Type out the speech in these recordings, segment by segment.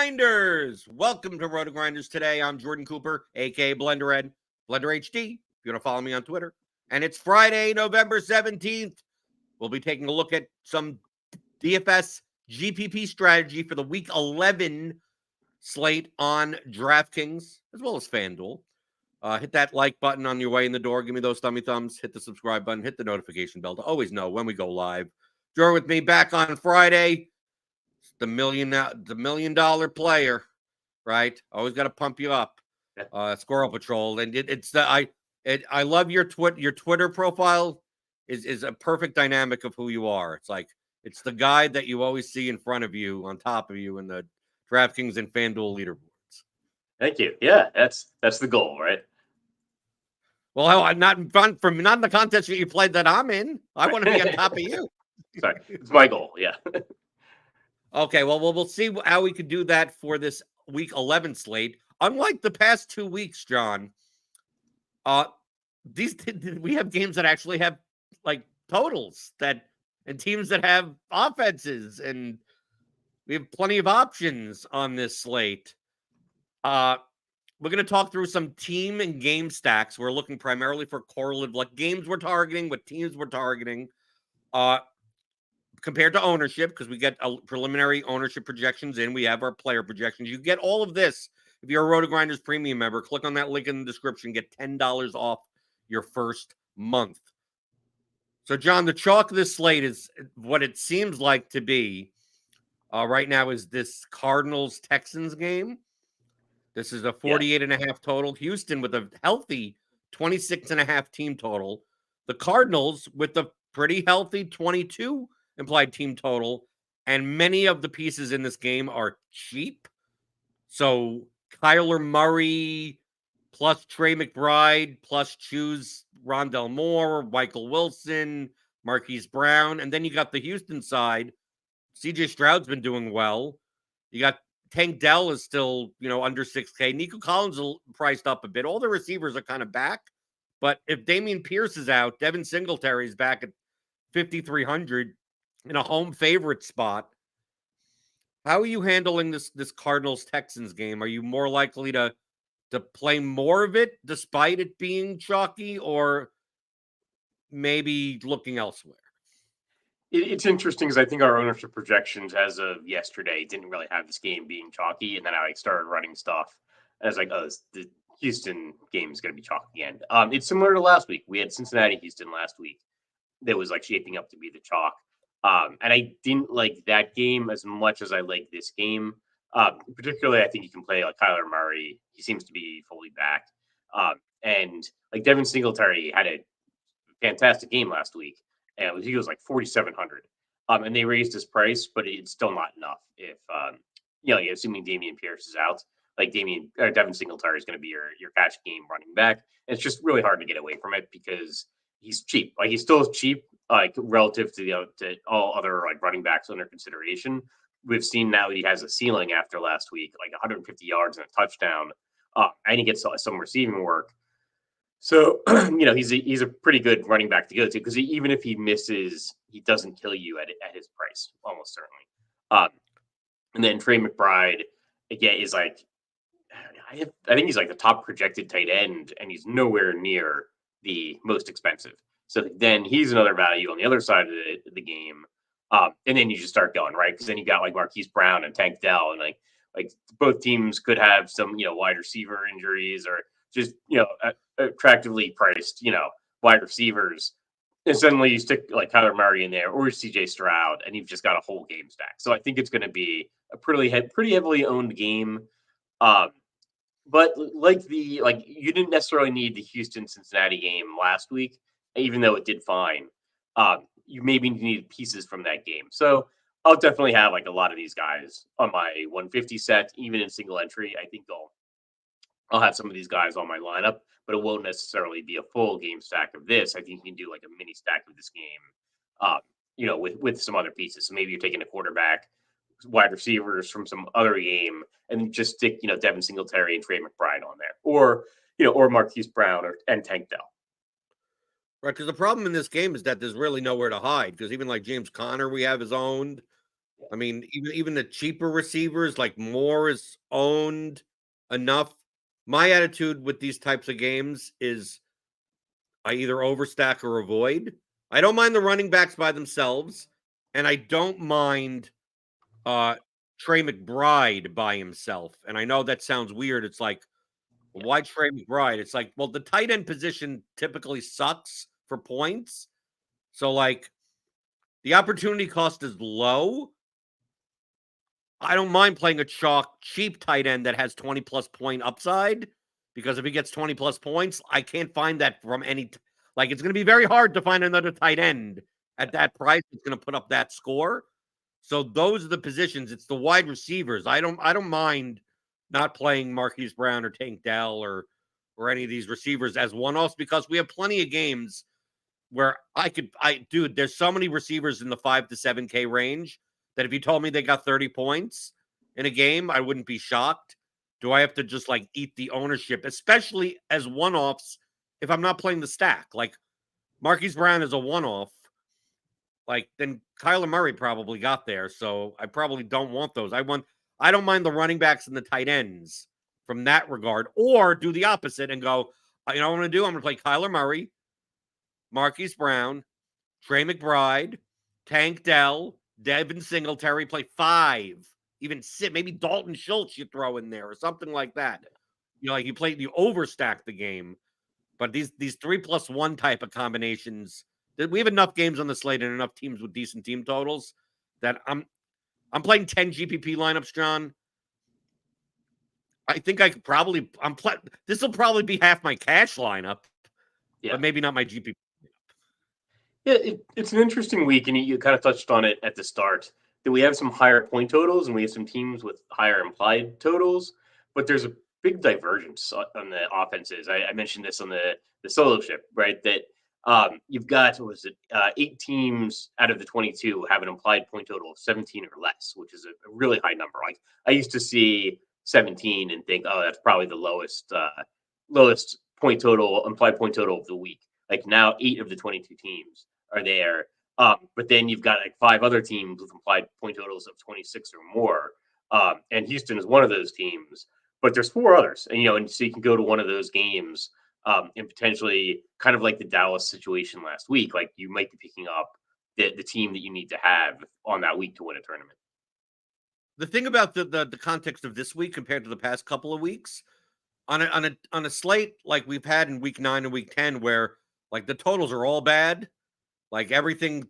RotoGrinders! Welcome to RotoGrinders Today. I'm Jordan Cooper, a.k.a. BlenderHD, BlenderHD, if you want to follow me on Twitter. And it's Friday, November 17th. We'll be taking a look at some DFS GPP strategy for the Week 11 slate on DraftKings, as well as FanDuel. Hit that like button on your way in the door. Give me those thummy thumbs. Hit the subscribe button. Hit the notification bell to always know when we go live. Join with me back on Friday. The $1 million player, right? Always got to pump you up. Squirrel Patrol, and I love your Twitter profile is a perfect dynamic of who you are. It's the guy that you always see in front of you, on top of you in the DraftKings and FanDuel leaderboards. Thank you. Yeah, that's the goal, right? Well, I'm not in the contest that you played that I'm in. I want to be on top of you. Sorry, it's my goal. Yeah. Okay, well, we'll see how we could do that for this Week 11 slate. Unlike the past 2 weeks, John, we have games that actually have like totals and teams that have offenses, and we have plenty of options on this slate. We're going to talk through some team and game stacks. We're looking primarily for correlative, like games we're targeting, what teams we're targeting. Compared to ownership, because we get preliminary ownership projections in. We have our player projections. You get all of this if you're a RotoGrinders premium member. Click on that link in the description. Get $10 off your first month. So, John, the chalk of this slate is what it seems like to be right now is this Cardinals-Texans game. This is a 48.5 total. Houston with a healthy 26.5 team total. The Cardinals with a pretty healthy 22 implied team total, and many of the pieces in this game are cheap. So Kyler Murray plus Trey McBride plus choose Rondell Moore, Michael Wilson, Marquise Brown, and then you got the Houston side. CJ Stroud's been doing well. You got Tank Dell is still, under 6K. Nico Collins is priced up a bit. All the receivers are kind of back, but if Damian Pierce is out, Devin Singletary is back at 5,300. In a home favorite spot. How are you handling this Cardinals-Texans game? Are you more likely to play more of it despite it being chalky, or maybe looking elsewhere? It's interesting because I think our ownership projections as of yesterday didn't really have this game being chalky, and then I started running stuff. And I was like, oh, the Houston game is going to be chalky again. It's similar to last week. We had Cincinnati-Houston last week. That was like shaping up to be the chalk. And I didn't like that game as much as I like this game. Particularly, I think you can play like Kyler Murray. He seems to be fully back. And like Devin Singletary had a fantastic game last week. And he was like 4,700. And they raised his price, but it's still not enough. If assuming Damian Pierce is out, like Devin Singletary is going to be your cash game running back. And it's just really hard to get away from it because he's cheap. Like he's still cheap. Like relative to to all other like running backs under consideration. We've seen now he has a ceiling after last week, like 150 yards and a touchdown, and he gets some receiving work. So he's a pretty good running back to go to because even if he misses, he doesn't kill you at his price, almost certainly. And then Trey McBride again is like, I think he's like the top projected tight end, and he's nowhere near the most expensive. So then he's another value on the other side of the game. And then you just start going, right? Because then you got like Marquise Brown and Tank Dell, and like both teams could have some, wide receiver injuries or just, attractively priced, wide receivers. And suddenly you stick like Kyler Murray in there or CJ Stroud, and you've just got a whole game stack. So I think it's going to be a pretty heavily owned game. But you didn't necessarily need the Houston-Cincinnati game last week, even though it did fine. You maybe need pieces from that game. So I'll definitely have like a lot of these guys on my 150 set, even in single entry. I think I'll have some of these guys on my lineup, but it won't necessarily be a full game stack of this. I think you can do like a mini stack of this game, with some other pieces. So maybe you're taking a quarterback, wide receivers from some other game, and just stick, Devin Singletary and Trey McBride on there, or Marquise Brown and Tank Dell. Right, because the problem in this game is that there's really nowhere to hide. Because even like James Conner, we have is owned. I mean, even the cheaper receivers, like Moore is owned enough. My attitude with these types of games is I either overstack or avoid. I don't mind the running backs by themselves, and I don't mind Trey McBride by himself. And I know that sounds weird. It's like, why Trey McBride? It's like, well, the tight end position typically sucks for points. So, like, the opportunity cost is low. I don't mind playing a chalk, cheap tight end that has 20 plus point upside because if he gets 20 plus points, I can't find that from any. Like, it's going to be very hard to find another tight end at that price. It's going to put up that score. So those are the positions. It's the wide receivers. I don't mind not playing Marquise Brown or Tank Dell or any of these receivers as one-offs because we have plenty of games where dude, there's so many receivers in the 5 to 7K range that if you told me they got 30 points in a game, I wouldn't be shocked. Do I have to just like eat the ownership, especially as one-offs if I'm not playing the stack? Like Marquise Brown is a one-off. Like then Kyler Murray probably got there, so I probably don't want those. I don't mind the running backs and the tight ends from that regard, or do the opposite and go, you know what I'm going to do? I'm going to play Kyler Murray, Marquise Brown, Trey McBride, Tank Dell, Devin Singletary, play 5, even 6, maybe Dalton Schultz you throw in there or something like that. You know, like you overstack the game, but these 3+1 type of combinations. We have enough games on the slate and enough teams with decent team totals that I'm playing 10 GPP lineups, John. I think I could probably this will probably be half my cash lineup, but maybe not my GPP. Yeah, it's an interesting week, and you kind of touched on it at the start. That we have some higher point totals, and we have some teams with higher implied totals, but there's a big divergence on the offenses. I mentioned this on the solo ship, right? That you've got 8 teams out of the 22 have an implied point total of 17 or less, which is a really high number. Like I used to see 17 and think, oh, that's probably the lowest point total, implied point total of the week. Like now, 8 of the 22 teams are there. But then you've got like 5 other teams with implied point totals of 26 or more. And Houston is one of those teams, but there's 4 others. And, and so you can go to one of those games and potentially kind of like the Dallas situation last week. Like you might be picking up the team that you need to have on that week to win a tournament. The thing about the context of this week compared to the past couple of weeks on a slate like we've had in week 9 and week 10, where like the totals are all bad. Like everything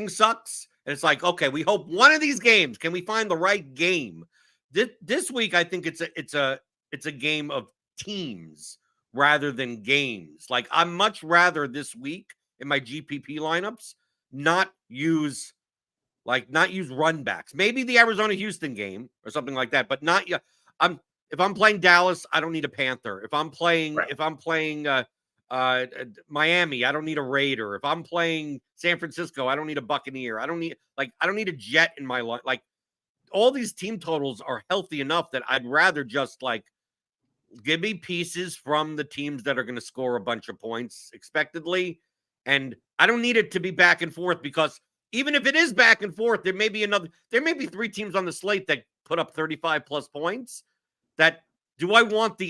sucks. And it's like, okay, we hope one of these games, can we find the right game? This week, I think it's a game of teams rather than games. Like I'm much rather this week in my GPP lineups not use run backs. Maybe the Arizona Houston game or something like that, but not yet. If I'm playing Dallas, I don't need a Panther. If I'm playing Miami, I don't need a Raider. If I'm playing San Francisco, I don't need a Buccaneer. I don't need a Jet in my life. Like all these team totals are healthy enough that I'd rather just like give me pieces from the teams that are going to score a bunch of points expectedly. And I don't need it to be back and forth because even if it is back and forth, there may be 3 teams on the slate that put up 35 plus points. Do I want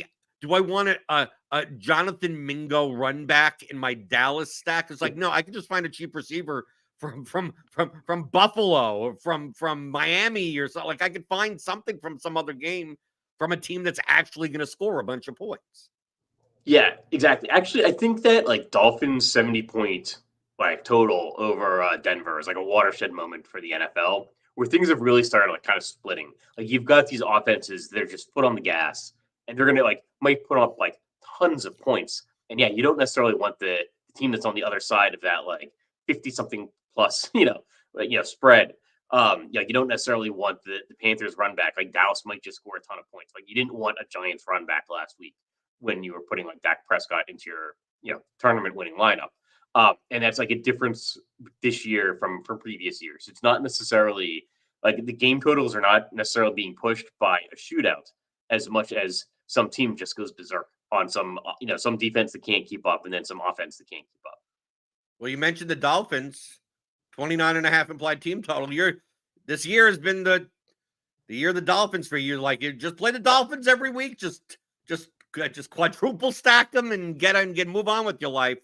a Jonathan Mingo run back in my Dallas stack? It's like, no, I can just find a cheap receiver from Buffalo or from Miami or something. Like I could find something from some other game from a team that's actually going to score a bunch of points. Yeah, exactly. Actually, I think that like Dolphins 70-point like total over Denver is like a watershed moment for the NFL where things have really started like kind of splitting. Like you've got these offenses that are just put on the gas and they're going to might put up like tons of points. And yeah, you don't necessarily want the team that's on the other side of that like 50 something plus, spread. You don't necessarily want the Panthers run back. Like Dallas might just score a ton of points. Like you didn't want a Giants run back last week when you were putting like Dak Prescott into your tournament winning lineup. And that's like a difference this year from previous years. It's not necessarily like the game totals are not necessarily being pushed by a shootout as much as some team just goes berserk on some defense that can't keep up and then some offense that can't keep up. Well, you mentioned the Dolphins, 29.5 implied team total. this year has been the year of the Dolphins for you. Like, you just play the Dolphins every week, just quadruple stack them and move on with your life.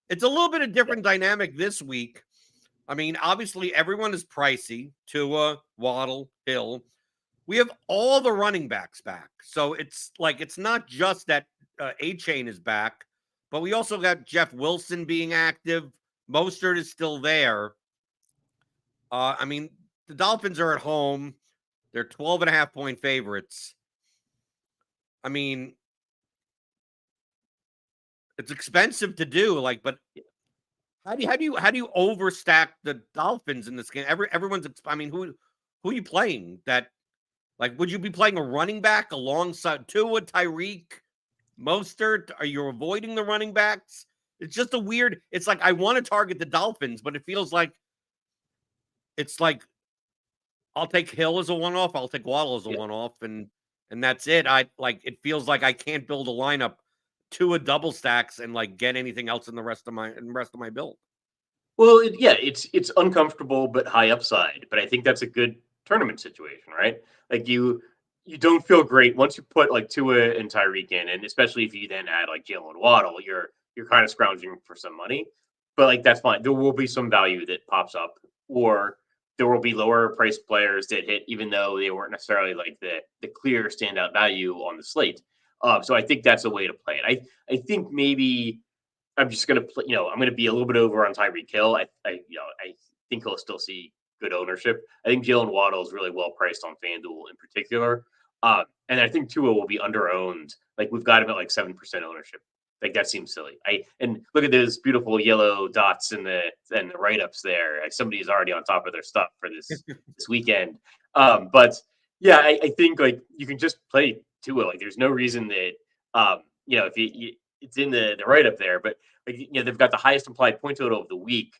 It's a little bit of different dynamic this week. I mean, obviously everyone is pricey. Tua, Waddle, Hill. We have all the running backs back. So it's not just that A-Chain is back, but we also got Jeff Wilson being active. Mostert is still there. I mean, the Dolphins are at home. They're 12.5-point favorites. I mean, it's expensive to do, but how do you overstack the Dolphins in this game? Everyone's, I mean, who are you playing? That, would you be playing a running back alongside Tua, Tyreek, Mostert? Are you avoiding the running backs? It's just a weird. It's like I want to target the Dolphins, but it feels like I'll take Hill as a one-off. I'll take Waddle as a one-off, and that's it. It feels like I can't build a lineup to a double stacks and get anything else in the rest of my build. Well, it's uncomfortable but high upside. But I think that's a good tournament situation, right? Like you don't feel great once you put Tua and Tyreek in, and especially if you then add Jalen Waddle, you're kind of scrounging for some money. But that's fine. There will be some value that pops up, or there will be lower priced players that hit, even though they weren't necessarily the clear standout value on the slate. So I think that's a way to play it. I think maybe I'm just going to play. I'm going to be a little bit over on Tyreek Hill. I think he'll still see good ownership. I think Jalen Waddle is really well priced on FanDuel in particular, and I think Tua will be under owned. We've got him at 7% ownership. That seems silly. And look at those beautiful yellow dots and the write ups there. Somebody's already on top of their stuff for this weekend. But yeah, I think you can just play Tua. There's no reason that if it's in the write up there, but they've got the highest implied point total of the week.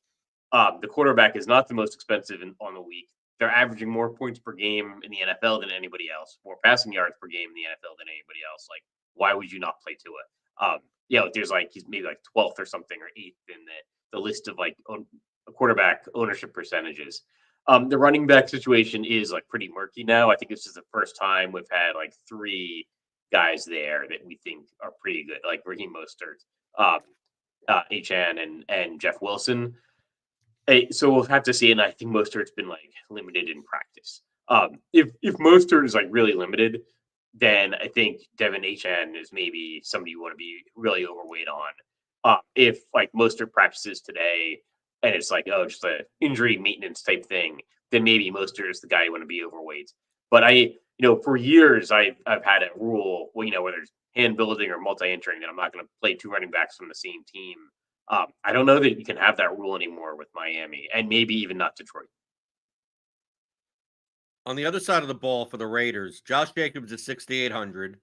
The quarterback is not the most expensive on the week. They're averaging more points per game in the NFL than anybody else, more passing yards per game in the NFL than anybody else. Why would you not play Tua? There's he's maybe 12th or something, or 8th in the list of quarterback ownership percentages. The running back situation is pretty murky now. I think this is the first time we've had 3 guys there that we think are pretty good, like Raheem Mostert, Achane, and Jeff Wilson. So we'll have to see. And I think Mostert's been limited in practice. If Mostert is really limited, then I think Devin Achane is maybe somebody you want to be really overweight on. If Mostert practices today and it's just a injury maintenance type thing, then maybe Mostert is the guy you want to be overweight. But for years I've had a rule, whether it's hand building or multi-entering, that I'm not going to play 2 running backs from the same team. I don't know that you can have that rule anymore with Miami, and maybe even not Detroit. On the other side of the ball for the Raiders, Josh Jacobs is 6,800.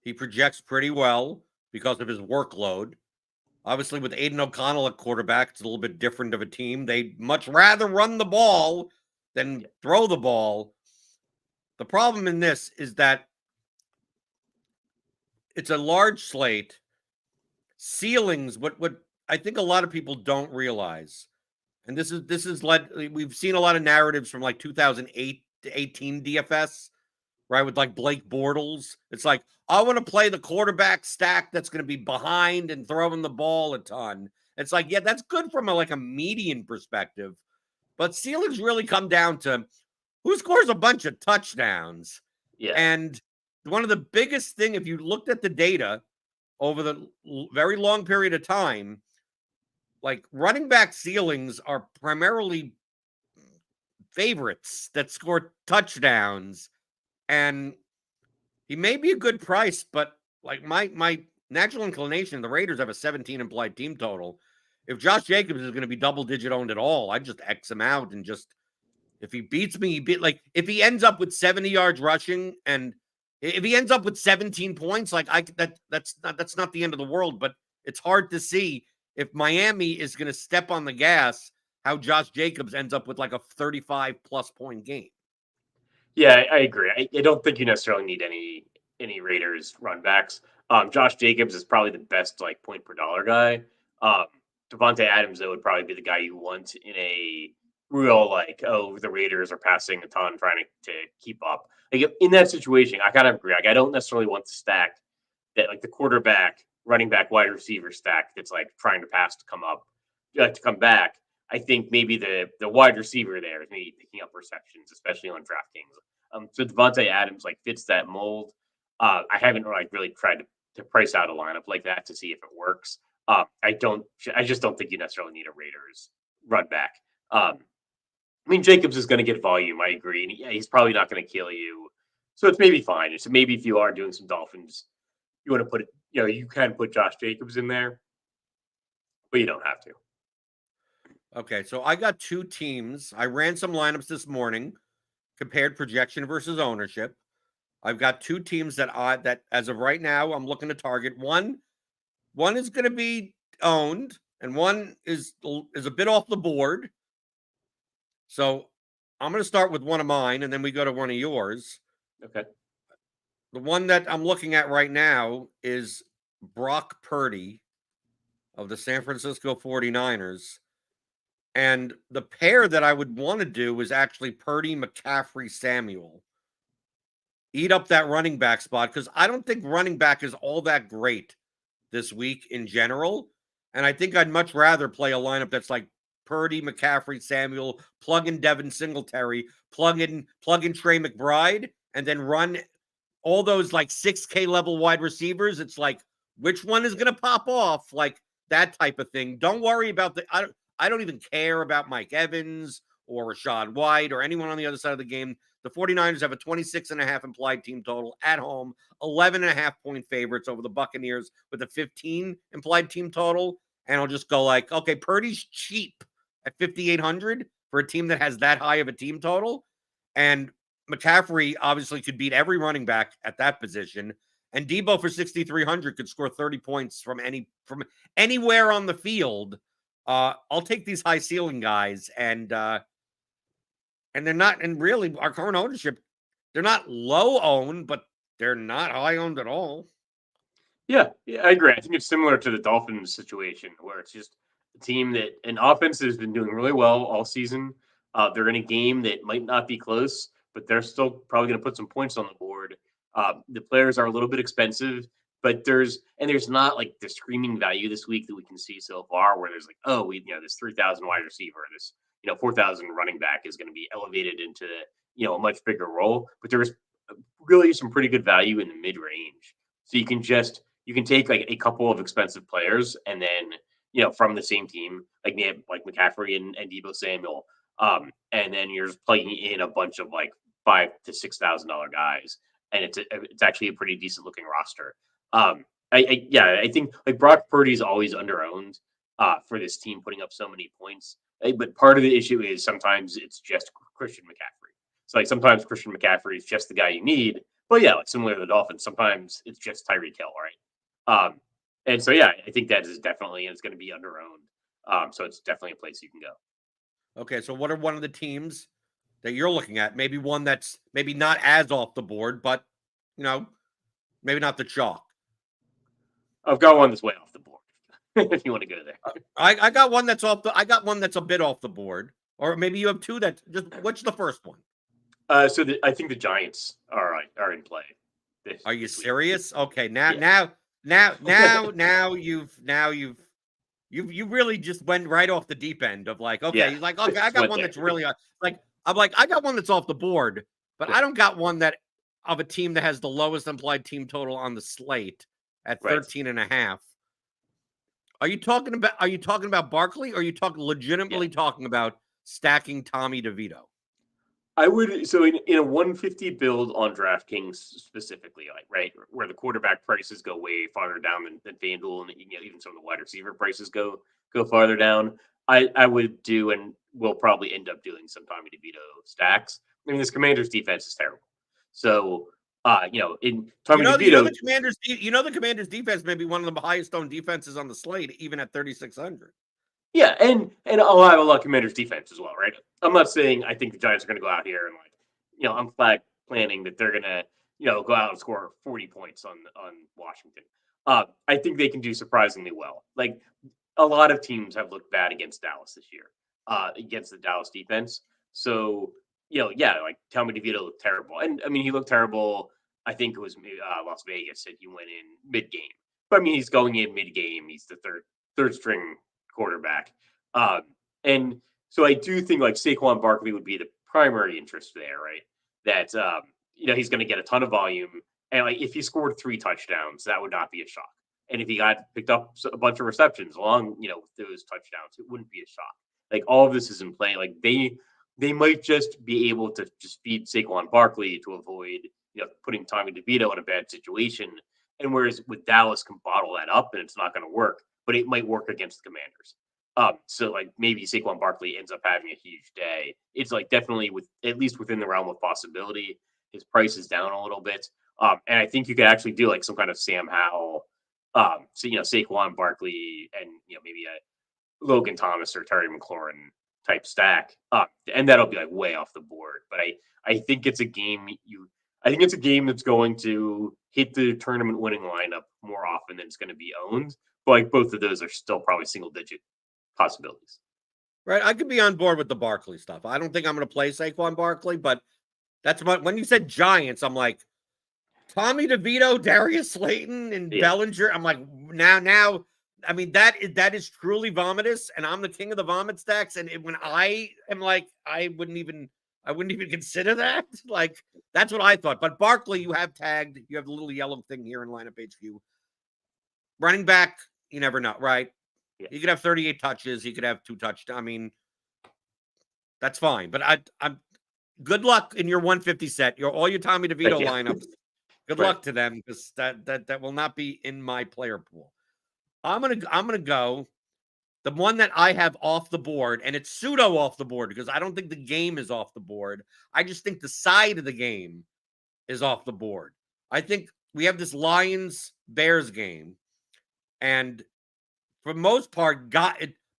He projects pretty well because of his workload. Obviously, with Aiden O'Connell at quarterback, it's a little bit different of a team. They'd much rather run the ball than throw the ball. The problem in this is that it's a large slate. Ceilings, what I think a lot of people don't realize, and this is we've seen a lot of narratives from 2008 to 18 DFS, right? With Blake Bortles. It's I want to play the quarterback stack that's going to be behind and throwing the ball a ton. It's yeah, that's good from a median perspective, but ceilings really come down to who scores a bunch of touchdowns. Yeah. And one of the biggest thing, if you looked at the data over the very long period of time, running back ceilings are primarily favorites that score touchdowns, and he may be a good price, but my natural inclination, the Raiders have a 17 implied team total. If Josh Jacobs is going to be double digit owned at all, I'd just X him out, and just, if he beats me, if he ends up with 70 yards rushing, and if he ends up with 17 points, that's not the end of the world, but it's hard to see if Miami is going to step on the gas, how Josh Jacobs ends up with a 35+ point game. Yeah, I agree. I don't think you necessarily need any Raiders run backs. Josh Jacobs is probably the best point per dollar guy. Devontae Adams, though, would probably be the guy you want in a real like, oh, the Raiders are passing a ton, trying to keep up. Like in that situation, I kind of agree. Like I don't necessarily want the stack that like the quarterback, running back, wide receiver stack that's like trying to pass to come up, to come back. I think maybe the wide receiver there is maybe picking up receptions, especially on DraftKings. So Devontae Adams like fits that mold. I haven't like really tried to price out a lineup like that to see if it works. I just don't think you necessarily need a Raiders run back. I mean, Jacobs is going to get volume. I agree. And yeah, he's probably not going to kill you. So it's maybe fine. So maybe if you are doing some Dolphins, you want to put it, you can put Josh Jacobs in there, but you don't have to. Okay, so I got two teams. I ran some lineups this morning, compared projection versus ownership. I've got two teams that as of right now I'm looking to target. One is going to be owned, and one is a bit off the board. So I'm going to start with one of mine, and then we go to one of yours. Okay. The one that I'm looking at right now is Brock Purdy of the San Francisco 49ers. And the pair that I would want to do is actually Purdy, McCaffrey, Samuel. Eat up that running back spot because I don't think running back is all that great this week in general. And I think I'd much rather play a lineup that's like Purdy, McCaffrey, Samuel, plug in Devin Singletary, plug in Trey McBride, and then run all those like 6K level wide receivers. It's like, which one is going to pop off? Like that type of thing. Don't worry about I don't even care about Mike Evans or Rashad White or anyone on the other side of the game. The 49ers have a 26.5 implied team total at home, 11.5-point favorites over the Buccaneers with a 15 implied team total. And I'll just go like, okay, Purdy's cheap at 5,800 for a team that has that high of a team total. And McCaffrey obviously could beat every running back at that position. And Debo for 6,300 could score 30 points from anywhere on the field. I'll take these high ceiling guys, and they're not, and really our current ownership, they're not low owned, but they're not high owned at all. Yeah, I agree. I think it's similar to the Dolphins situation where it's just a team that an offense has been doing really well all season. They're in a game that might not be close, but they're still probably going to put some points on the board. The players are a little bit expensive, but there's not like the screaming value this week that we can see so far, where there's like, oh, this 3,000 wide receiver, this 4,000 running back is going to be elevated into a much bigger role. But there's really some pretty good value in the mid range, so you can take like a couple of expensive players and then from the same team, like McCaffrey and Debo Samuel, and then you're just plugging in a bunch of like $5,000 to $6,000 guys, and it's actually a pretty decent looking roster. I think like Brock Purdy is always underowned for this team putting up so many points. But part of the issue is sometimes it's just Christian McCaffrey. So like sometimes Christian McCaffrey is just the guy you need. But yeah, like similar to the Dolphins, sometimes it's just Tyreek Hill, right? And so yeah, I think that is definitely, and it's going to be underowned. So it's definitely a place you can go. Okay, so what are one of the teams that you're looking at? Maybe one that's maybe not as off the board, but maybe not the chalk. I've got one that's way off the board. If you want to go there, I got one that's I got one that's a bit off the board, or maybe you have two that just. What's the first one? I think the Giants are in play. Are you serious? Okay, now you really just went right off the deep end of like, okay, he's like, okay, I got one that's really like, I'm like, I got one that's off the board, but I don't got one that of a team that has the lowest implied team total on the slate at 13.5. Are you talking about Barkley, or are you legitimately talking about stacking Tommy DeVito? I would, so in a 150 build on DraftKings specifically, like right where the quarterback prices go way farther down than FanDuel, and even some of the wide receiver prices go farther down. I would do, and we'll probably end up doing some Tommy DeVito stacks. I mean, this Commanders defense is terrible, so in Tommy DeVito, the Commanders defense may be one of the highest owned defenses on the slate, even at 3,600. Yeah, and I'll have a lot of Commanders defense as well, right? I'm not saying I think the Giants are going to go out here and I'm planning that they're going to go out and score 40 points on Washington. I think they can do surprisingly well. Like a lot of teams have looked bad against Dallas this year. against the Dallas defense. So, like Tommy DeVito looked terrible. And I mean, he looked terrible. I think it was Las Vegas that he went in mid-game. But I mean, he's going in mid-game. He's the third string quarterback. And so I do think like Saquon Barkley would be the primary interest there, right? That he's going to get a ton of volume, and like if he scored 3 touchdowns, that would not be a shock. And if he got picked up a bunch of receptions along, with those touchdowns, it wouldn't be a shock. Like all of this is in play. Like they might just be able to just feed Saquon Barkley to avoid putting Tommy DeVito in a bad situation. And whereas with Dallas can bottle that up and it's not going to work, but it might work against the Commanders. So like maybe Saquon Barkley ends up having a huge day. It's like definitely at least within the realm of possibility. His price is down a little bit. And I think you could actually do like some kind of Sam Howell, Saquon Barkley and maybe a Logan Thomas or Terry McLaurin type stack. And that'll be like way off the board. But I think it's a game that's going to hit the tournament winning lineup more often than it's going to be owned. But like both of those are still probably single digit possibilities. Right. I could be on board with the Barkley stuff. I don't think I'm going to play Saquon Barkley, but when you said Giants, I'm like, Tommy DeVito, Darius Slayton, and Bellinger. I'm like, now, I mean, that is truly vomitous, and I'm the king of the vomit stacks. And when I am like, I wouldn't even consider that. Like, that's what I thought. But Barkley, you have tagged. You have the little yellow thing here in lineup HQ. Running back, you never know, right? Yeah. He could have 38 touches. He could have 2 touchdowns. I mean, that's fine. But I'm good luck in your 150 set. All your Tommy DeVito lineups. Good luck to them, because that will not be in my player pool. I'm gonna go the one that I have off the board, and it's pseudo off the board because I don't think the game is off the board. I just think the side of the game is off the board. I think we have this Lions-Bears game, and for the most part,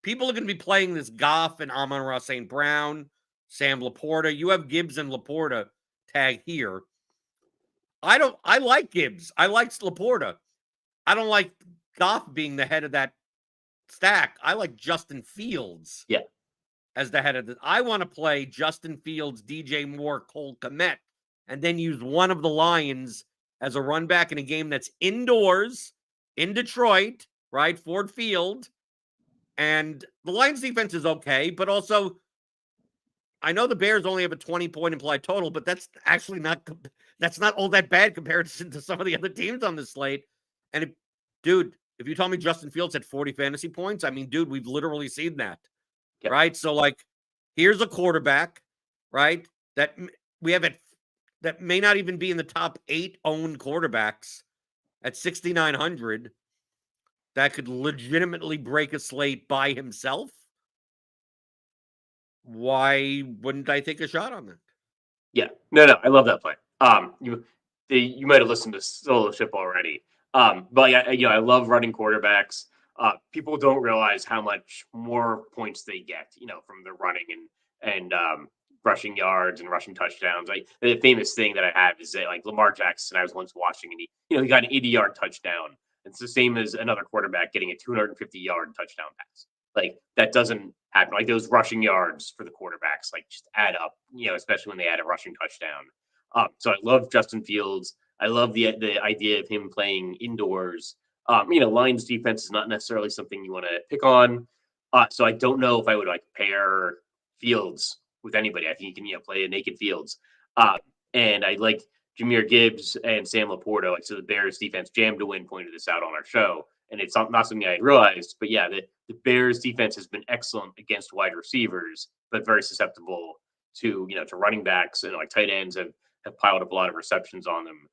people are going to be playing this Goff and Amon-Ra St. Brown, Sam Laporta. You have Gibbs and Laporta tag here. I like Gibbs. I like Laporta. I don't like Goff being the head of that stack. I like Justin Fields as the head of it. I want to play Justin Fields, DJ Moore, Cole Kmet, and then use one of the Lions as a run back in a game that's indoors in Detroit, right? Ford Field. And the Lions defense is okay, but also I know the Bears only have a 20-point implied total, but that's actually not all that bad compared to some of the other teams on the slate. And if you tell me Justin Fields had 40 fantasy points, I mean, dude, we've literally seen that, right? So like, here's a quarterback, right? That we have that may not even be in the top 8 owned quarterbacks at 6,900 that could legitimately break a slate by himself. Why wouldn't I take a shot on that? Yeah, no, I love that play. You might have listened to Solo Ship already. But I love running quarterbacks. People don't realize how much more points they get, from the running and rushing yards and rushing touchdowns. Like the famous thing that I have is that like Lamar Jackson, I was once watching and he got an 80-yard touchdown. It's the same as another quarterback getting a 250-yard touchdown pass. Like that doesn't happen. Like those rushing yards for the quarterbacks, like just add up, especially when they add a rushing touchdown. So I love Justin Fields. I love the idea of him playing indoors. Lions defense is not necessarily something you want to pick on. So I don't know if I would like pair Fields with anybody. I think you can play a naked Fields. And I like Jahmyr Gibbs and Sam Laporta. Like, so the Bears defense jammed to win pointed this out on our show. And it's not something I realized, but yeah, the Bears defense has been excellent against wide receivers, but very susceptible to running backs, and like tight ends have piled up a lot of receptions on them.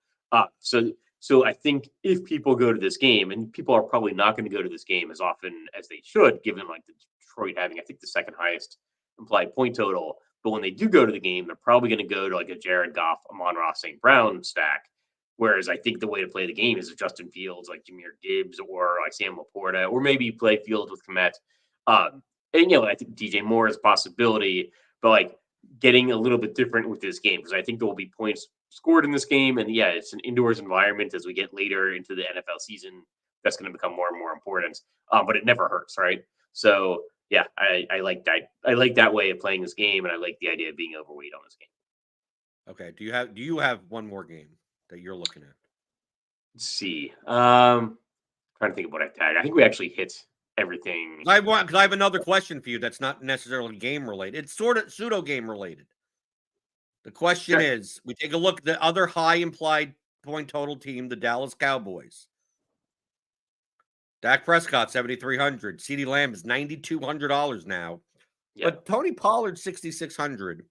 So I think if people go to this game, and people are probably not going to go to this game as often as they should, given like the Detroit having, I think, the second highest implied point total. But when they do go to the game, they're probably going to go to like a Jared Goff, Amon-Ra St. Brown stack. Whereas I think the way to play the game is Justin Fields, like Jahmyr Gibbs, or like Sam Laporta, or maybe play Fields with Kmet. And I think DJ Moore is a possibility, but like getting a little bit different with this game, because I think there will be points scored in this game. And yeah, it's an indoors environment. As we get later into the NFL season, that's going to become more and more important. But it never hurts, right? So Yeah, I like that. I like that way of playing this game, and I like the idea of being overweight on this game. Okay. Do you have one more game that you're looking at? Let's see. Trying to think of what I tagged. I think we actually hit everything. Because I have another question for you that's not necessarily game related. It's sort of pseudo game related. The question Sure. is, we take a look at the other high implied point total team, the Dallas Cowboys. Dak Prescott, 7,300. CeeDee Lamb is $9,200 now. Yeah. But Tony Pollard, 6,600.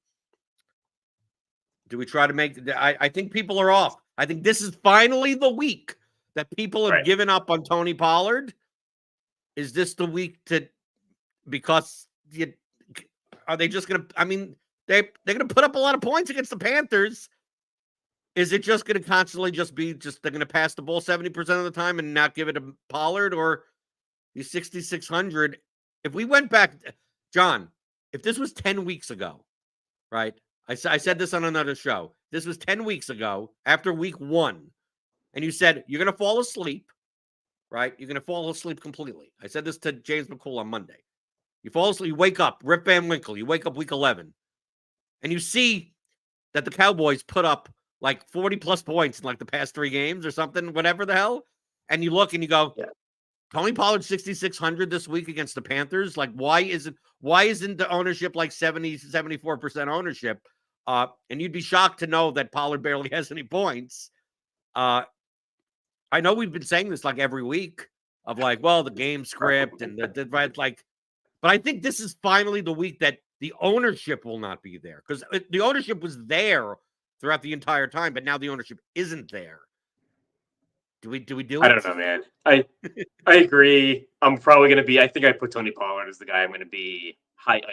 Do we try to make I think people are off. I think this is finally the week that people have given up on Tony Pollard. Is this the week to because are they just gonna they're gonna put up a lot of points against the Panthers? Is it just gonna constantly they're gonna pass the ball 70% of the time and not give it to Pollard, or he's 6,600? If we went back, John, if this was 10 weeks ago, right? I said this on another show. This was 10 weeks ago after week 1. And you said, you're going to fall asleep, right? You're going to fall asleep completely. I said this to James McCool on Monday. You fall asleep, you wake up, Rip Van Winkle, you wake up week 11, and you see that the Cowboys put up like 40-plus points in like the past 3 games or something, whatever the hell. And you look and you go, Tony Pollard 6,600 this week against the Panthers. Like, why isn't the ownership like 74% ownership? And you'd be shocked to know that Pollard barely has any points. I know we've been saying this like every week of like, well, the game script and the right, like, but I think this is finally the week that the ownership will not be there, because the ownership was there throughout the entire time, but now the ownership isn't there. Do we do it? I don't know, man. I agree. I'm probably going to be, I think I put Tony Pollard as the guy I'm going to be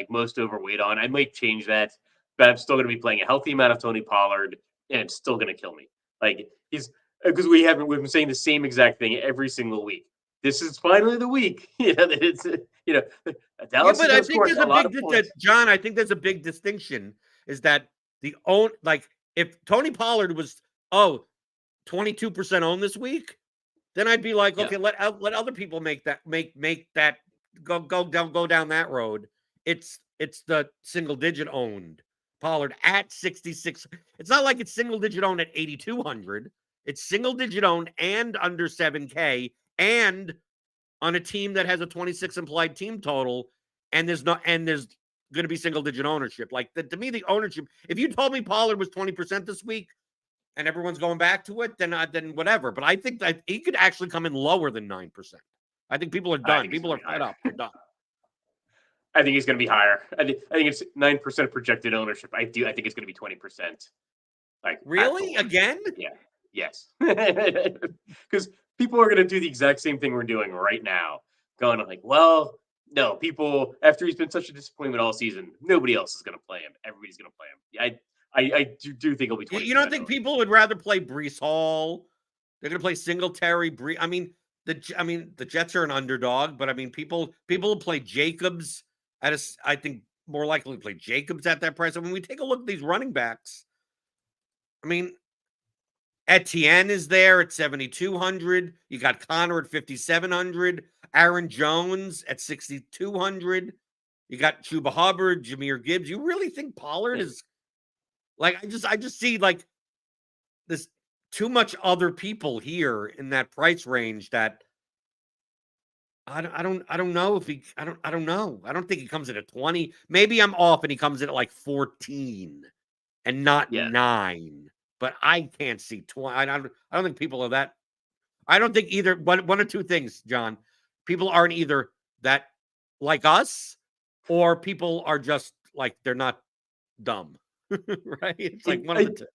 most overweight on. I might change that, but I'm still going to be playing a healthy amount of Tony Pollard, and it's still going to kill me. Like, because we've been saying the same exact thing every single week. This is finally the week. It's, Dallas but I think there's a big, John, I think there's a big distinction is that if Tony Pollard was, 22% owned this week, then I'd be like, okay, let other people make that go down that road. It's the single digit owned Pollard at 66. It's not like it's single digit owned at 8,200. It's single digit owned and under 7K and on a team that has a 26 implied team total, and there's going to be single digit ownership. Like to me, the ownership. If you told me Pollard was 20% this week, and everyone's going back to it, then whatever. But I think that he could actually come in lower than 9%. I think people are done. People are fed up. They're done. I think he's going to be higher. I think it's 9% projected ownership. I think it's going to be 20%. Like, really? Again? Yeah. Yes. Because people are going to do the exact same thing we're doing right now. Going like, well, no, people, after he's been such a disappointment all season, nobody else is going to play him. Everybody's going to play him. I do think it'll be 20%. You don't think people would rather play Breece Hall? They're going to play Singletary. The Jets are an underdog, but people will play Jacobs I think more likely to play Jacobs at that price. When we take a look at these running backs, Etienne is there at 7,200. You got Connor at 5,700. Aaron Jones at 6,200. You got Chuba Hubbard, Jahmyr Gibbs. You really think Pollard is like? I just see like this too much other people here in that price range that I don't know if he I don't know. I don't think he comes in at 20. Maybe I'm off and he comes in at like 14 and not 9. But I can't see 20. I don't think people are that. I don't think either one or two things, John. People aren't either that like us, or people are just like they're not dumb. Right? It's like one of the two.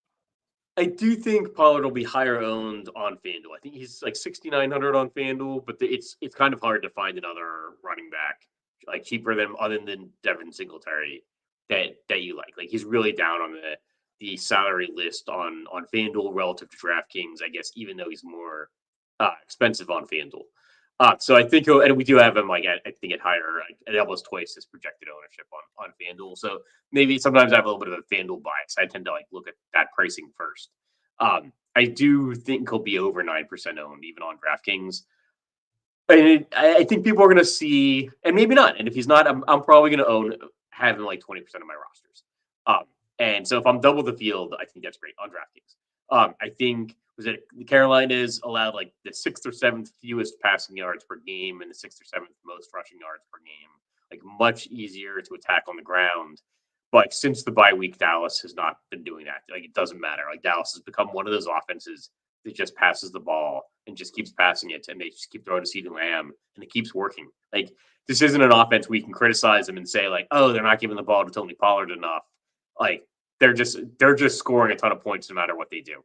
I do think Pollard will be higher owned on FanDuel. I think he's like 6,900 on FanDuel, but it's kind of hard to find another running back like cheaper than other than Devin Singletary that you like. Like he's really down on the salary list on FanDuel relative to DraftKings, I guess, even though he's more expensive on FanDuel. So I think and we do have him like I think at higher, at almost twice his projected ownership on FanDuel. So maybe sometimes I have a little bit of a FanDuel bias. I tend to like look at that pricing first. I do think he'll be over 9% owned even on DraftKings. I think people are going to see, and maybe not. And if he's not, I'm probably going to have him like 20% of my rosters. And so if I'm double the field, I think that's great on DraftKings. I think the Carolinas allowed like the 6th or 7th fewest passing yards per game and the 6th or 7th most rushing yards per game. Like much easier to attack on the ground. But since the bye week, Dallas has not been doing that. Like it doesn't matter. Like Dallas has become one of those offenses that just passes the ball and just keeps passing it, and they just keep throwing to CeeDee Lamb, and it keeps working. Like this isn't an offense we can criticize them and say like, oh, they're not giving the ball to Tony Pollard enough. Like they're just scoring a ton of points no matter what they do.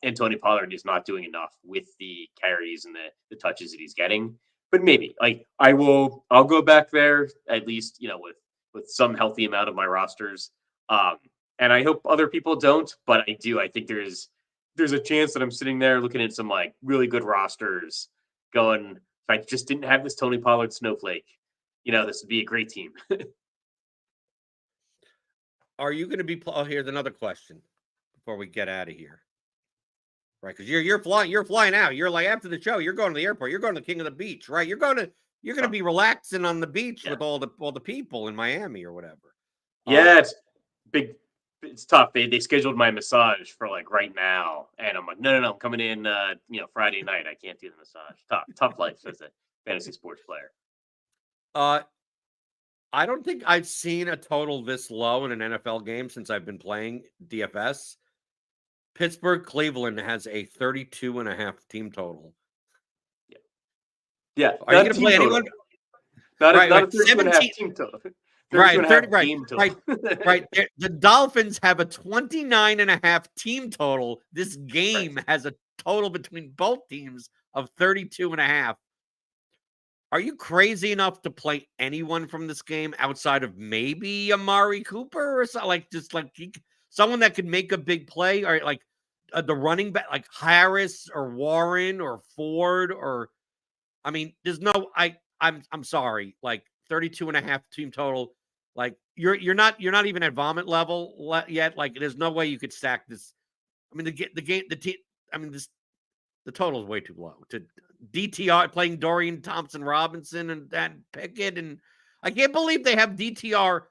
And Tony Pollard is not doing enough with the carries and the touches that he's getting. But maybe like I'll go back there at least, with some healthy amount of my rosters. And I hope other people don't, but I do. I think there's a chance that I'm sitting there looking at some like really good rosters going, if I just didn't have this Tony Pollard snowflake, this would be a great team. Are you going to be? Here's another question before we get out of here. Right, because you're flying out. You're like after the show, you're going to the airport. You're going to King of the Beach, right? You're going to be relaxing on the beach with all the people in Miami or whatever. Yeah, it's big. It's tough. They scheduled my massage for like right now, and I'm like, no, I'm coming in. Friday night. I can't do the massage. Tough life as a fantasy sports player. I don't think I've seen a total this low in an NFL game since I've been playing DFS. Pittsburgh Cleveland has a 32.5 team total. Yeah. Are you going to play anyone? Not a 32.5 team total. Right. The Dolphins have a 29.5 team total. This game has a total between both teams of 32.5. Are you crazy enough to play anyone from this game outside of maybe Amari Cooper or something? Someone that could make a big play, or like the running back, like Harris or Warren or Ford, there's no. I'm sorry, like 32.5 team total. Like you're not even at vomit level yet. Like there's no way you could stack this. The total is way too low to DTR playing Dorian Thompson-Robinson and Pickett, and I can't believe they have DTR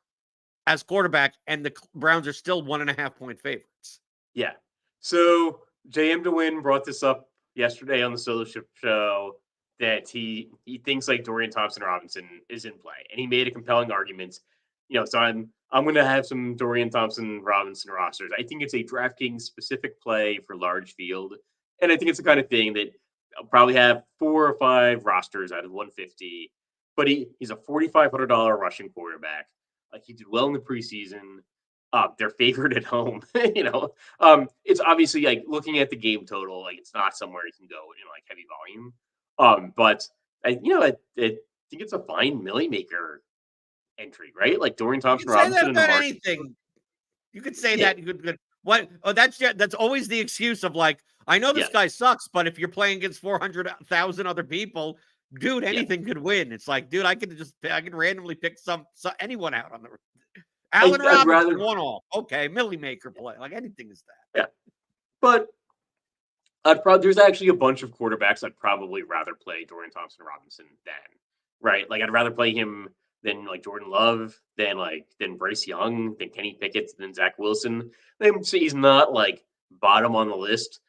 as quarterback, and the Browns are still 1.5 point favorites. Yeah. So JM DeWin brought this up yesterday on the Solo Show that he thinks like Dorian Thompson-Robinson is in play, and he made a compelling argument. So I'm going to have some Dorian Thompson-Robinson rosters. I think it's a DraftKings specific play for large field, and I think it's the kind of thing that I'll probably have 4 or 5 rosters out of 150. But he's a $4,500 rushing quarterback. Like he did well in the preseason. They're favored at home. It's obviously like looking at the game total, like it's not somewhere you can go in like heavy volume. But I think it's a fine Millie Maker entry, right? Like Dorian Thompson-Robinson. Anything. You could say that. You could. What? Oh, that's always the excuse of like, I know this guy sucks, but if you're playing against 400,000 other people, dude, anything could win. It's like, dude, I could randomly pick anyone out on the Allen Robinson one-off. Okay, Millie Maker play. Like anything is that. Yeah. But there's actually a bunch of quarterbacks I'd probably rather play Dorian Thompson-Robinson than, right? Like I'd rather play him than like Jordan Love, than Bryce Young, than Kenny Pickett, than Zach Wilson. He's not like bottom on the list.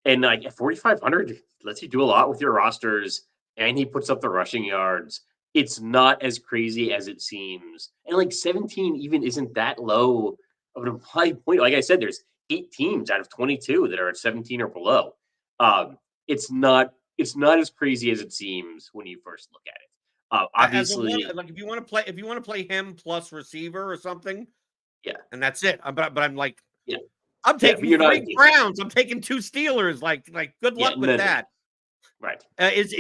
And like at 4,500 lets you do a lot with your rosters, and he puts up the rushing yards. It's not as crazy as it seems. And like 17 even isn't that low of an implied point. Like I said, there's 8 teams out of 22 that are at 17 or below. It's not as crazy as it seems when you first look at it. Obviously, like if you want to play him plus receiver or something, and that's it. But I'm like, I'm taking 3 Browns. I'm taking 2 Steelers. Like good luck with that. Right. Is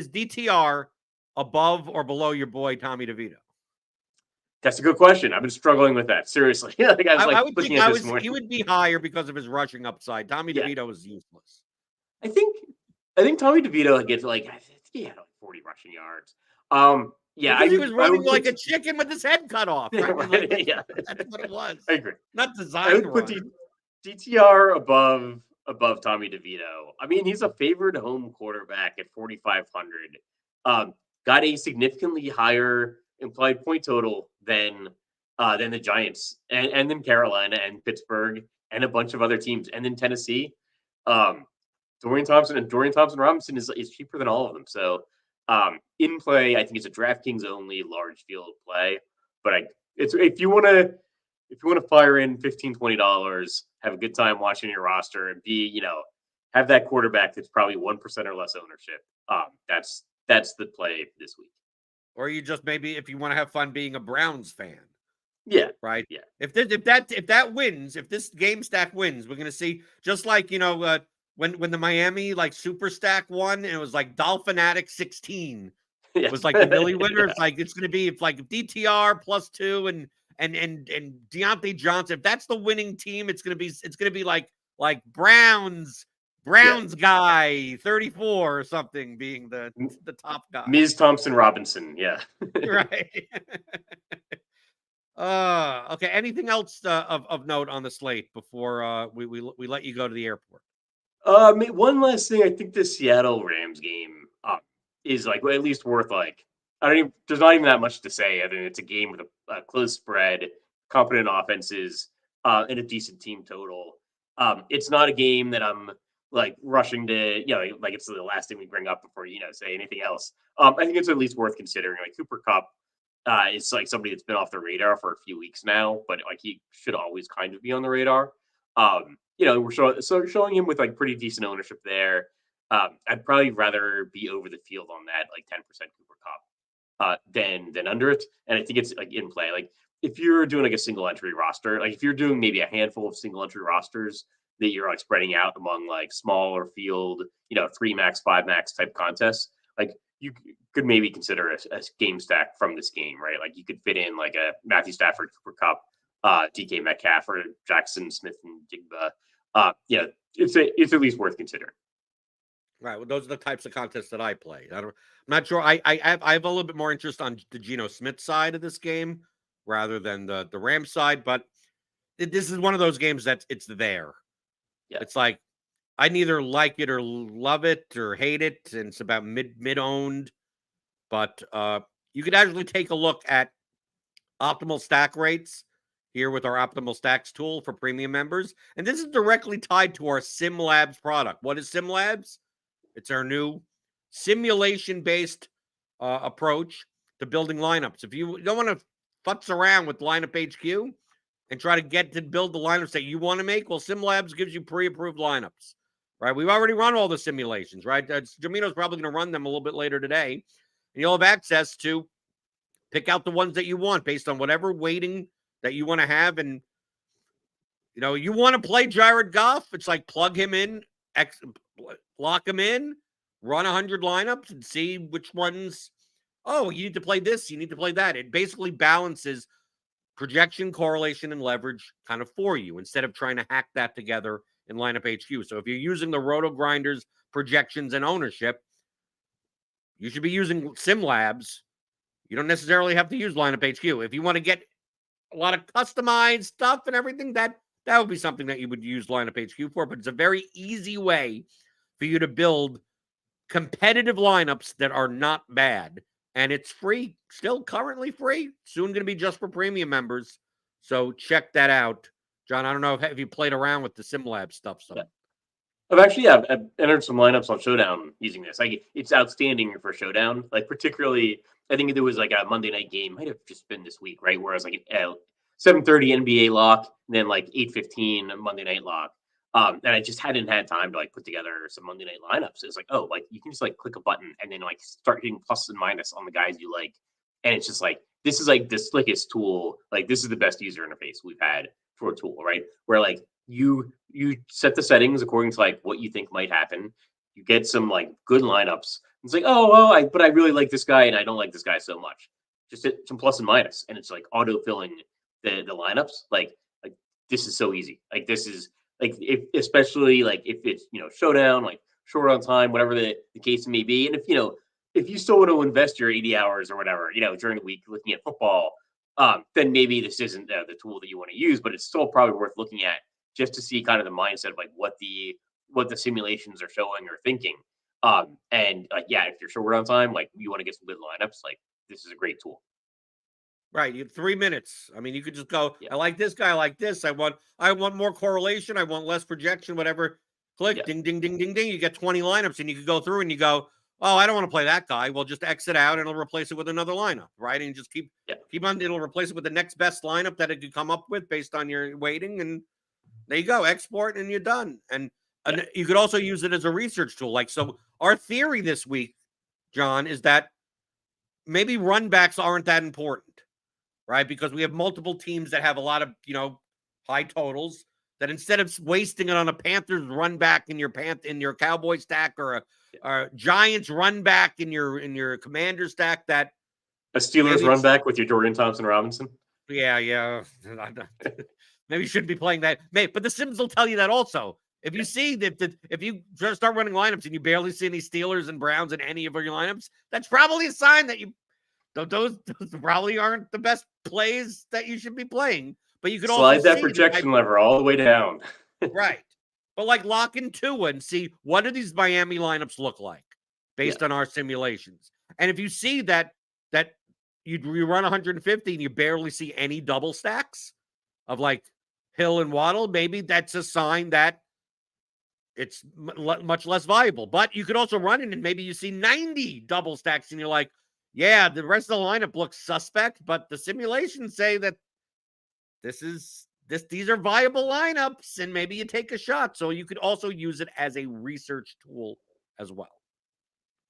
DTR above or below your boy Tommy DeVito? That's a good question. I've been struggling with that. Seriously. I would think he would be higher because of his rushing upside. Tommy DeVito is useless. I think Tommy DeVito gets like 40 rushing yards. Because he was running like a chicken with his head cut off. Right? Yeah, that's what it was. I agree. Not designed. I would put DTR above above Tommy DeVito. I mean, he's a favored home quarterback at 4,500. Got a significantly higher implied point total than the Giants and then Carolina and Pittsburgh and a bunch of other teams and then Tennessee. Um, Dorian Thompson Robinson is cheaper than all of them. So in play, I think it's a DraftKings only large field play. But it's if you want to fire in $15-$20, have a good time watching your roster, and have that quarterback that's probably 1% or less ownership. That's the play this week. Or you just maybe if you want to have fun being a Browns fan. Yeah. Right. Yeah. If that wins, if this game stack wins, we're gonna see just like when the Miami like super stack won, and it was like Dolphinatic 16 Yeah. was like the Millie winner. Yeah. It's like it's gonna be like DTR +2 and Deontay Johnson. If that's the winning team, it's gonna be like Browns guy 34 or something being the top guy. Ms. Thompson Robinson. Yeah. Right. Okay. Anything else of note on the slate before we let you go to the airport? One last thing. I think the Seattle Rams game is at least worth there's not even that much to say. I mean, it's a game with a close spread, competent offenses, and a decent team total. It's not a game that I'm rushing to, it's the last thing we bring up before say anything else. I think it's at least worth considering. Cooper Kupp is somebody that's been off the radar for a few weeks now, but he should always kind of be on the radar. We're showing him with pretty decent ownership there. I'd probably rather be over the field on that 10% Cooper Kupp than under it. And I think it's in play. If you're doing a single entry roster, if you're doing maybe a handful of single entry rosters that you're spreading out among smaller field, 3 max, 5 max type contests, you could maybe consider a game stack from this game, right? You could fit in a Matthew Stafford, Cooper Kupp, DK Metcalf, or Jackson Smith and Jigba. It's at least worth considering. Right. Well, those are the types of contests that I play. I'm not sure. I have a little bit more interest on the Geno Smith side of this game rather than the Rams side, but this is one of those games that it's there. Yeah. It's I neither like it or love it or hate it, and it's about mid-owned. But you could actually take a look at optimal stack rates here with our Optimal Stacks tool for premium members. And this is directly tied to our SimLabs product. What is SimLabs? It's our new simulation-based approach to building lineups. If you don't want to futz around with Lineup HQ and try to build the lineups that you want to make, well, SimLabs gives you pre-approved lineups, right? We've already run all the simulations, right? Jamino's probably going to run them a little bit later today. And you'll have access to pick out the ones that you want based on whatever weighting that you want to have. And, you want to play Jared Goff, it's plug him in, lock him in, run 100 lineups and see which ones, you need to play this, you need to play that. It basically balances projection, correlation, and leverage kind of for you instead of trying to hack that together in Lineup HQ. So if you're using the RotoGrinders projections and ownership, you should be using SimLabs. You don't necessarily have to use Lineup HQ. If you want to get a lot of customized stuff and everything, that would be something that you would use Lineup HQ for. But it's a very easy way for you to build competitive lineups that are not bad. And it's free, still currently free. Soon going to be just for premium members. So check that out. John, I don't know if you played around with the SimLabs stuff. So. Yeah. I've entered some lineups on Showdown using this. It's outstanding for Showdown. Particularly, I think there was a Monday night game. Might have just been this week, right? Where I was 7:30 NBA lock, and then 8:15 Monday night lock. And I just hadn't had time to put together some Monday night lineups. It's you can just click a button and then start hitting plus and minus on the guys you like. And it's just this is the slickest tool. This is the best user interface we've had for a tool, right? Where you set the settings according to what you think might happen. You get some good lineups. It's but I really like this guy and I don't like this guy so much. Just hit some plus and minus, and it's auto filling the lineups. This is so easy. This is especially if it's Showdown, short on time, whatever the case may be. And if you still want to invest your 80 hours or whatever, during the week looking at football, then maybe this isn't the tool that you want to use, but it's still probably worth looking at just to see kind of the mindset of what the what the simulations are showing or thinking. And if you're short on time, like you want to get some good lineups, like this is a great tool. Right. You have 3 minutes. I mean, you could just go, Yeah. I like this guy, I like this. I want more correlation. I want less projection, whatever. Click, ding, ding, ding, ding, ding. You get 20 lineups and you could go through and you go, oh, I don't want to play that guy. Well, just exit out and it'll replace it with another lineup, right? And just keep on, it'll replace it with the next best lineup that it could come up with based on your weighting. And there you go, export and you're done. And you could also use it as a research tool. Like, so our theory this week, John, is that maybe run backs aren't that important. Right, because we have multiple teams that have a lot of high totals. That instead of wasting it on a Panthers run back in your Cowboy stack or a Giants run back in your Commander stack, that a Steelers run back with your Dorian Thompson-Robinson. Yeah. Maybe you shouldn't be playing that. But the Sims will tell you that also. If you see that if you just start running lineups and you barely see any Steelers and Browns in any of your lineups, that's probably a sign that you. Those probably aren't the best plays that you should be playing, but you could slide also that projection lever all the way down. Right. But like lock in Tua and see what do these Miami lineups look like based on our simulations. And if you see that you run 150 and you barely see any double stacks of like Hill and Waddle, maybe that's a sign that it's much less viable. But you could also run it and maybe you see 90 double stacks and you're like, yeah, the rest of the lineup looks suspect, but the simulations say that these are viable lineups, and maybe you take a shot. So you could also use it as a research tool as well.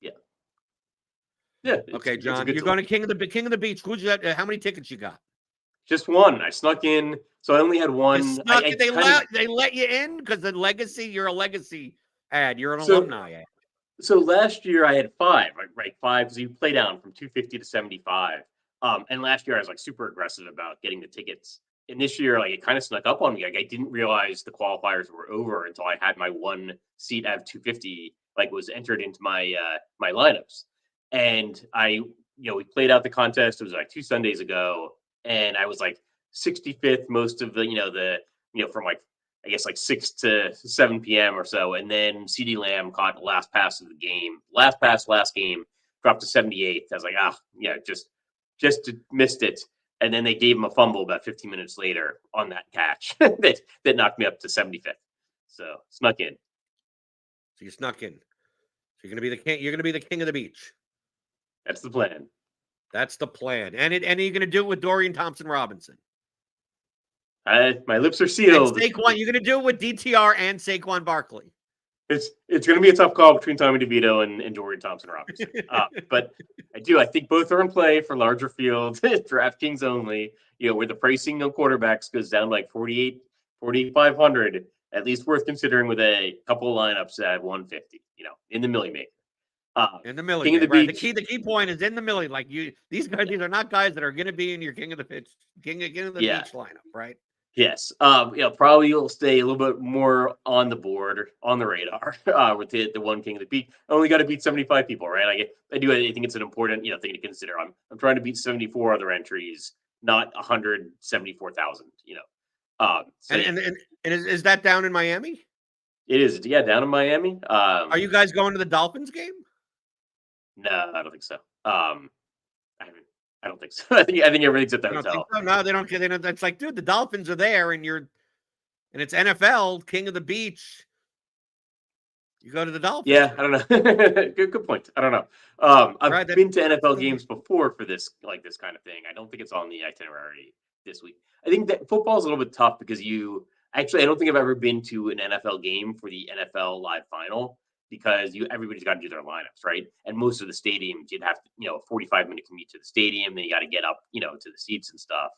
Yeah. Okay, John, you're going to King of the Beach. Who's you? How many tickets you got? Just one. I snuck in, so I only had one. They let you in because the legacy. You're a legacy ad. You're an alumni ad. So last year I had 5, right? 5, so you play down from 250 to 75. And last year I was like super aggressive about getting the tickets. And this year, like it kind of snuck up on me. Like I didn't realize the qualifiers were over until I had my one seat out of 250, like was entered into my my lineups. And we played out the contest. It was like 2 Sundays ago, and I was like 65th most of the from like I guess like 6 to 7 p.m. or so. And then CD Lamb caught the last pass of the game. Last game, dropped to 78th. I was like, just missed it. And then they gave him a fumble about 15 minutes later on that catch that knocked me up to 75th. So snuck in. So you snuck in. So you're gonna be the king. You're gonna be the king of the beach. That's the plan. That's the plan. And you're gonna do it with Dorian Thompson-Robinson. My lips are sealed. And Saquon, you're going to do it with DTR and Saquon Barkley. It's going to be a tough call between Tommy DeVito and Dorian Thompson-Robinson. But I think both are in play for larger field, DraftKings only, where the pricing on quarterbacks goes down like 4,500, at least worth considering with a couple of lineups at 150, in the milli maker. In the milli, King of the Beach. The key point is in the milli. Like these are not guys that are going to be in your King of the Beach lineup, right? Yes. Probably you'll stay a little bit more on the board, on the radar, with the one King of the Beach. I only got to beat 75 people, right? I think it's an important, thing to consider. I'm trying to beat 74 other entries, not 174,000, And is that down in Miami? It is. Yeah. Down in Miami. Are you guys going to the Dolphins game? No, I don't think so. I don't think so. I think everything's at the hotel. So? No, they don't. It's like, dude, the Dolphins are there, and it's NFL, King of the Beach. You go to the Dolphins. Yeah, I don't know. good point. I don't know. I've been to NFL games before for this kind of thing. I don't think it's on the itinerary this week. I think that football is a little bit tough because I don't think I've ever been to an NFL game for the NFL live final. Because everybody's got to do their lineups, right? And most of the stadiums, you'd have to, a 45-minute commute to the stadium, then you got to get up, to the seats and stuff.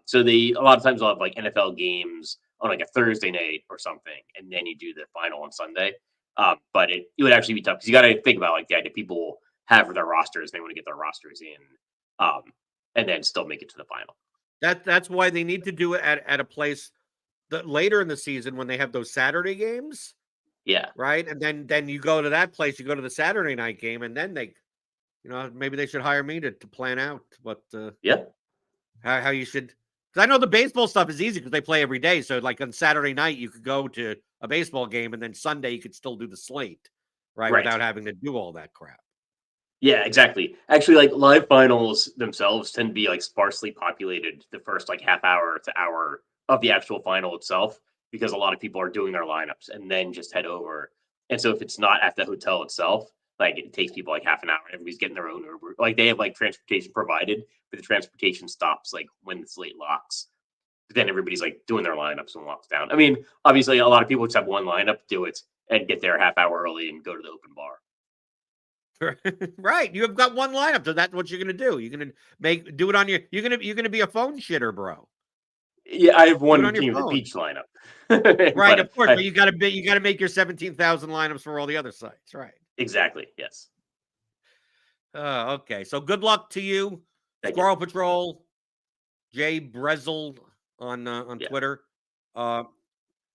So a lot of times they'll have like NFL games on like a Thursday night or something, and then you do the final on Sunday. But it would actually be tough because you got to think about like the idea people have for their rosters, they want to get their rosters in, and then still make it to the final. That's why they need to do it at a place that later in the season when they have those Saturday games. Yeah. Right. And then you go to that place, you go to the Saturday night game, and then they, maybe they should hire me to plan out what, yeah, how you should Because I know the baseball stuff is easy because they play every day. So like on Saturday night, you could go to a baseball game, and then Sunday you could still do the slate, right? Without having to do all that crap. Yeah, exactly. Actually, like live finals themselves tend to be like sparsely populated the first like half hour to hour of the actual final itself, because a lot of people are doing their lineups and then just head over. And so if it's not at the hotel itself, like it takes people like half an hour. Everybody's getting their own Uber. Like they have like transportation provided, but the transportation stops like when the slate locks. But then everybody's like doing their lineups and walks down. I mean, obviously, a lot of people just have one lineup, do it, and get there a half hour early and go to the open bar. Right. You have got one lineup, so that's what you're gonna do. You're gonna do it on your. You're gonna be a phone shitter, bro. Yeah, I have one on King your of the phone. Beach lineup. Right, of course. But you gotta make your 17,000 lineups for all the other sites, right? Exactly. Yes. Okay. So good luck to you, Squirrel Patrol, Jay Brezel on Twitter. Are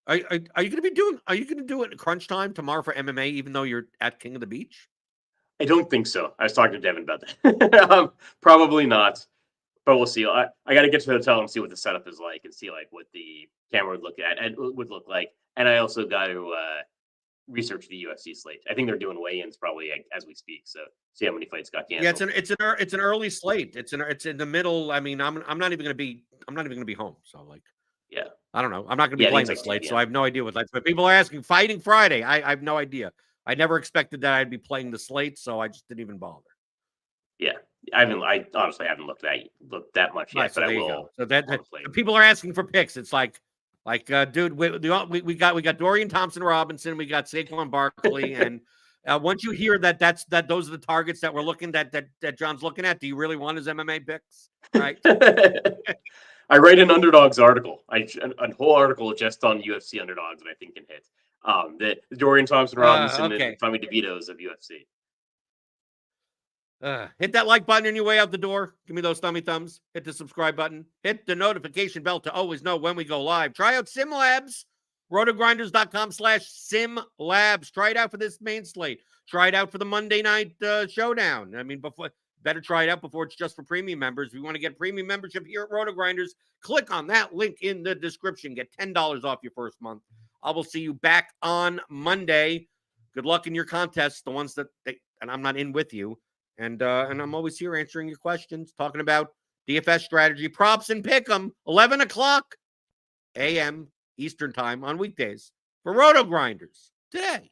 you gonna be doing? Are you gonna do it in crunch time tomorrow for MMA, even though you're at King of the Beach? I don't think so. I was talking to Devin about that. Probably not, but we'll see. I got to get to the hotel and see what the setup is like, and see like what the camera would look at and would look like. And I also got to research the UFC slate. I think they're doing weigh-ins probably as we speak. So see how many fights got canceled. Yeah, it's an early slate. It's in the middle. I mean, I'm not even gonna be home. So like, yeah, I don't know. I'm not gonna be playing the slate, so I have no idea what that's. But people are asking, fighting Friday. I have no idea. I never expected that I'd be playing the slate, so I just didn't even bother. Yeah, I honestly haven't looked that much yet, but I will. So that people are asking for picks. It's like, dude, we got Dorian Thompson-Robinson, we got Saquon Barkley, and once you hear that those are the targets that we're looking that John's looking at, do you really want his MMA picks? Right. I write an underdogs article. A whole article just on UFC underdogs that I think can hit. The Dorian Thompson-Robinson and Tommy DeVito's of UFC. Hit that like button on your way out the door. Give me those thummy thumbs. Hit the subscribe button. Hit the notification bell to always know when we go live. Try out SimLabs. RotoGrinders.com/SimLabs. Try it out for this main slate. Try it out for the Monday night showdown. I mean, better try it out before it's just for premium members. If you want to get premium membership here at RotoGrinders, click on that link in the description. Get $10 off your first month. I will see you back on Monday. Good luck in your contests, the ones and I'm not in with you. And I'm always here answering your questions, talking about DFS strategy, props, and pick 'em. 11 o'clock a.m. Eastern time on weekdays for RotoGrinders Today.